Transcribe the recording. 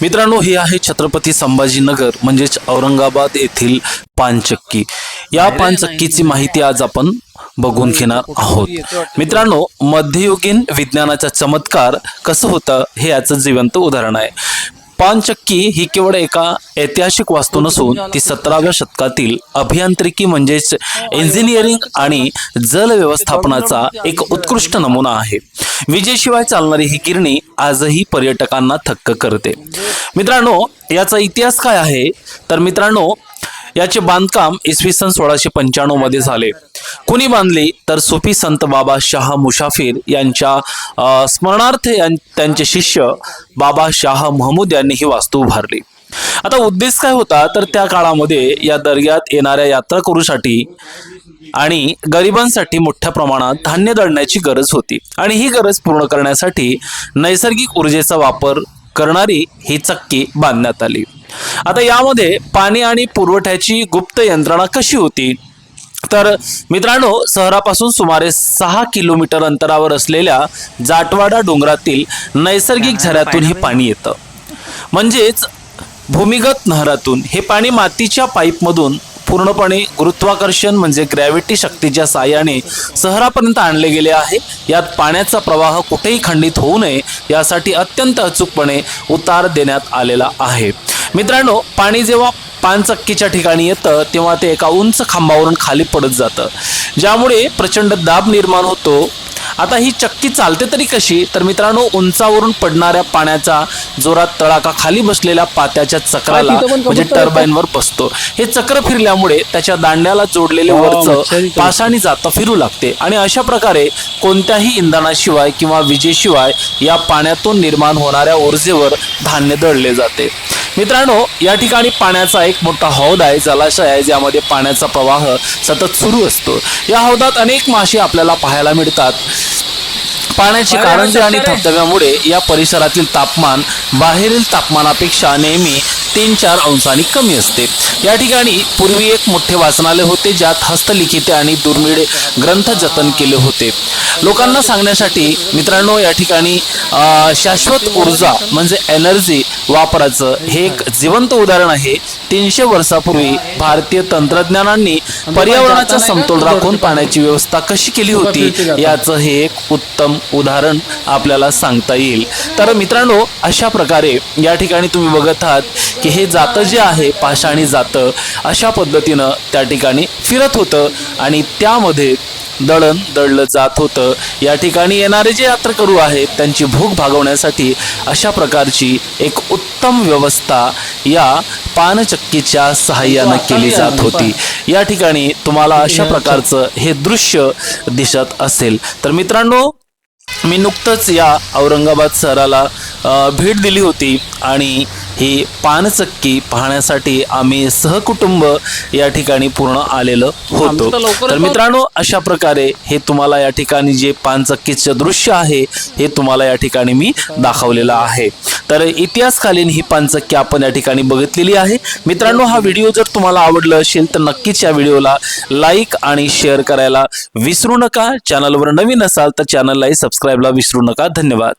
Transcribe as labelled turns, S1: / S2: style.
S1: मित्रांनो, ही आहे छत्रपती संभाजीनगर म्हणजेच औरंगाबाद येथील पानचक्की। या पानचक्कीची माहिती आज आपण बघून घेणार आहोत। मित्रांनो, मध्ययुगीन विज्ञानाचा चमत्कार कसं होतं हे याचं जिवंत उदाहरण आहे। पानचक्की ही केवळ एका ऐतिहासिक वास्तू नसून ती 17व्या शतकातील अभियांत्रिकी म्हणजेच इंजिनिअरिंग आणि जल व्यवस्थापनाचा एक उत्कृष्ट नमुना आहे। विजेशिवाय चालणारी ही गिरणी आजही पर्यटकांना थक्क करते। मित्रांनो, याचा इतिहास काय आहे तर मित्रांनो, याचे बांधकाम इसवी सन 1695 मध्ये झाले। कुणी बांधली तर सुफी संत बाबा शाह मुसाफिर यांच्या स्मरणार्थ त्यांचे शिष्य बाबा शाह महमूद यांनी ही वास्तू उभारली। आता उद्देश काय होता तर त्या काळामध्ये या दर्ग्यात येणाऱ्या यात्रेकरूंसाठी आणि गरिबांसाठी मोठ्या प्रमाणात धान्य दळण्याची गरज होती आणि ही गरज पूर्ण करण्यासाठी नैसर्गिक ऊर्जेचा वापर करणारी ही चक्की बांधण्यात आली। आता यामध्ये पाणी आणि पुरवठ्याची गुप्त यंत्रणा कशी होती तर मित्रांनो, शहरापासून सुमारे 6 किलोमीटर अंतरावर असलेल्या जाटवाडा डोंगरातील नैसर्गिक झऱ्यातून हे पाणी येतं। म्हणजेच भूमिगत नहरातून हे पाणी मातीच्या पाईपमधून पूर्णपणे गुरुत्वाकर्षण म्हणजे ग्रॅव्हिटी शक्तीच्या साहाय्याने शहरापर्यंत आणले गेले आहे। यात पाण्याचा प्रवाह कुठेही खंडित होऊ नये यासाठी अत्यंत अचूकपणे उतार देण्यात आलेला आहे। मित्रांनो, पाणी जेव्हा पानचक्कीच्या ठिकाणी येतं तेव्हा ते एका उंच खांबावरून खाली पडत जातं, ज्यामुळे प्रचंड दाब निर्माण होतो। आता ही चक्की चालते तरी कशी तर मित्रांनो, उंचावरून पडणाऱ्या पाण्याचा जोरात तडाखा खाली बसलेल्या पात्याच्या चक्राला म्हणजे टर्बाईनवर बसतो। हे चक्र फिरल्यामुळे त्याच्या दांड्याला जोडलेले वरचं पाषाणी जातं फिरू लागते आणि अशा प्रकारे कोणत्याही इंधनाशिवाय किंवा विजेशिवाय या पाण्यातून निर्माण होणाऱ्या ऊर्जेवर धान्य दळले जाते। मित्रांनो, या ठिकाणी पाण्याचा एक मोठा हौद आहे, जलाशय आहे, ज्यामध्ये पाण्याचा प्रवाह सतत सुरू असतो। या हौदात अनेक मासे आपल्याला पाहायला मिळतात। पाण्याची कारंजे आणि धबधब्यामुळे या परिसरातील तापमान बाहेरील तापमानापेक्षा नेहमी 3-4 अंशांनी कमी असते। या ठिकाणी पूर्वी एक मोठे वाचनालय होते, ज्यात हस्तलिखिते आणि दुर्मिळ ग्रंथ जतन केले होते। लोकांना सांगण्यासाठी मित्रांनो, या ठिकाणी शाश्वत ऊर्जा म्हणजे एनर्जी वापराचं हे एक जिवंत उदाहरण आहे। 300 वर्षापूर्वी भारतीय तंत्रज्ञानांनी पर्यावरणाचा समतोल राखून पाण्याची व्यवस्था कशी केली होती याचं हे एक उत्तम उदाहरण आपल्याला सांगता येईल। तर मित्रांनो, अशा प्रकारे या ठिकाणी तुम्ही बघत आहात की हे जातं जे आहे पाषाणी जातं अशा पद्धतीनं त्या ठिकाणी फिरत होतं आणि त्यामध्ये दळण दळलं जात होतं। या ठिकाणी येणारे जे यात्रेकरू आहेत त्यांची भूक भागवण्यासाठी अशा प्रकारची एक उत्तम व्यवस्था या पानचक्कीच्या सहाय्याने केली जात होती। या ठिकाणी तुम्हाला अशा प्रकारचं हे दृश्य दिसत असेल। तर मित्रांनो, मी नुकतंच या औरंगाबाद शहराला भेट दिली होती आणि ही पानचक्की पाहण्यासाठी आम्ही सहकुटुंब या ठिकाणी पूर्ण आलेलो होतो। तर मित्रांनो, अशा प्रकारे हे तुम्हाला या ठिकाणी जे पानचक्कीचं दृश्य आहे हे तुम्हाला या ठिकाणी मी दाखवलेलं आहे। तर इतिहासकालीन ही पानचक्की आपण या ठिकाणी बघितलेली आहे। मित्रांनो, हा व्हिडिओ जर तुम्हाला आवडला असेल तर नक्कीच या व्हिडिओला लाईक आणि शेअर करायला विसरू नका। चॅनलवर नवीन असाल तर चॅनललाही सबस्क्राईबला विसरू नका। धन्यवाद।